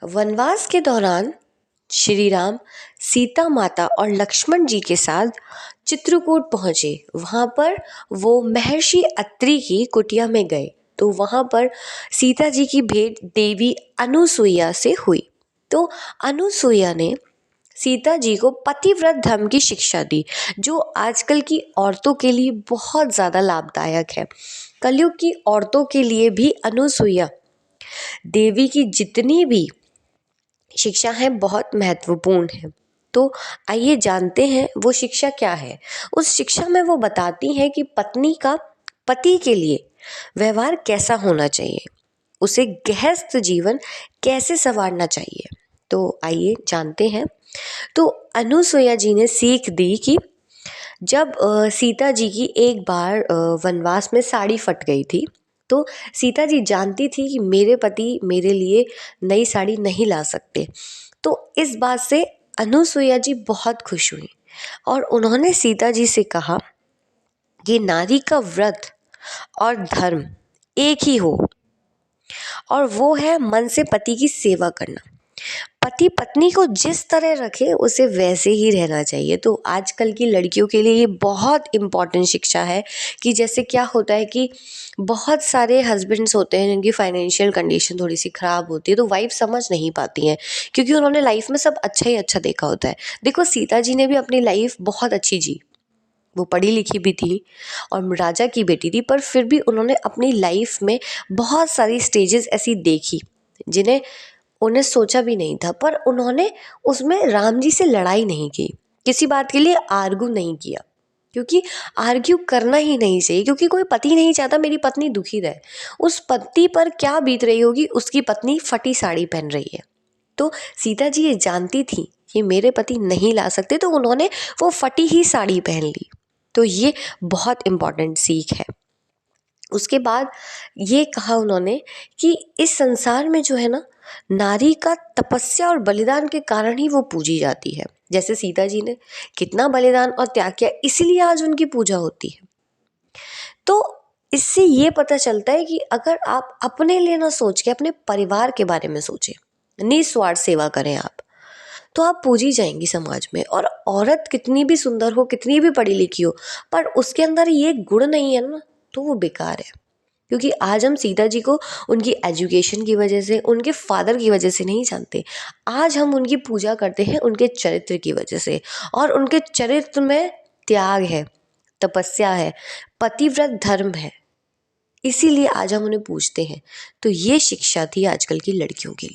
वनवास के दौरान श्री राम सीता माता और लक्ष्मण जी के साथ चित्रकूट पहुँचे। वहाँ पर वो महर्षि अत्रि की कुटिया में गए तो वहाँ पर सीता जी की भेंट देवी अनुसुईया से हुई। तो अनुसुईया ने सीता जी को पतिव्रत धर्म की शिक्षा दी, जो आजकल की औरतों के लिए बहुत ज़्यादा लाभदायक है। कलयुग की औरतों के लिए भी अनुसुईया देवी की जितनी भी शिक्षा है बहुत महत्वपूर्ण है। तो आइए जानते हैं वो शिक्षा क्या है। उस शिक्षा में वो बताती हैं कि पत्नी का पति के लिए व्यवहार कैसा होना चाहिए, उसे गृहस्थ जीवन कैसे संवारना चाहिए। तो आइए जानते हैं। तो अनुसुईया जी ने सीख दी कि जब सीता जी की एक बार वनवास में साड़ी फट गई थी, तो सीता जी जानती थी कि मेरे पति मेरे लिए नई साड़ी नहीं ला सकते। तो इस बात से अनुसुईया जी बहुत खुश हुई और उन्होंने सीता जी से कहा कि नारी का व्रत और धर्म एक ही हो, और वो है मन से पति की सेवा करना। पति पत्नी को जिस तरह रखे उसे वैसे ही रहना चाहिए। तो आजकल की लड़कियों के लिए ये बहुत इम्पॉर्टेंट शिक्षा है कि जैसे क्या होता है कि बहुत सारे हस्बैंड्स होते हैं जिनकी फाइनेंशियल कंडीशन थोड़ी सी ख़राब होती है, तो वाइफ समझ नहीं पाती हैं क्योंकि उन्होंने लाइफ में सब अच्छा ही अच्छा देखा होता है। देखो सीता जी ने भी अपनी लाइफ बहुत अच्छी जी, वो पढ़ी लिखी भी थी और राजा की बेटी थी, पर फिर भी उन्होंने अपनी लाइफ में बहुत सारी स्टेजेस ऐसी देखी जिन्हें उन्हें सोचा भी नहीं था, पर उन्होंने उसमें राम जी से लड़ाई नहीं की, किसी बात के लिए आर्गू नहीं किया, क्योंकि आर्ग्यू करना ही नहीं चाहिए। क्योंकि कोई पति नहीं चाहता मेरी पत्नी दुखी रहे। उस पति पर क्या बीत रही होगी, उसकी पत्नी फटी साड़ी पहन रही है। तो सीता जी ये जानती थी कि मेरे पति नहीं ला सकते, तो उन्होंने वो फटी ही साड़ी पहन ली। तो ये बहुत इम्पॉर्टेंट सीख है। उसके बाद ये कहा उन्होंने कि इस संसार में जो है ना, नारी का तपस्या और बलिदान के कारण ही वो पूजी जाती है। जैसे सीता जी ने कितना बलिदान और त्याग किया, इसीलिए आज उनकी पूजा होती है। तो इससे ये पता चलता है कि अगर आप अपने लिए ना सोच के अपने परिवार के बारे में सोचें, निस्वार्थ सेवा करें आप, तो आप पूजी जाएंगी समाज में। और औरत कितनी भी सुंदर हो, कितनी भी पढ़ी लिखी हो, पर उसके अंदर ये गुण नहीं है ना, तो वो बेकार है। क्योंकि आज हम सीता जी को उनकी एजुकेशन की वजह से, उनके फादर की वजह से नहीं जानते। आज हम उनकी पूजा करते हैं उनके चरित्र की वजह से, और उनके चरित्र में त्याग है, तपस्या है, पतिव्रत धर्म है, इसीलिए आज हम उन्हें पूजते हैं। तो ये शिक्षा थी आजकल की लड़कियों के लिए।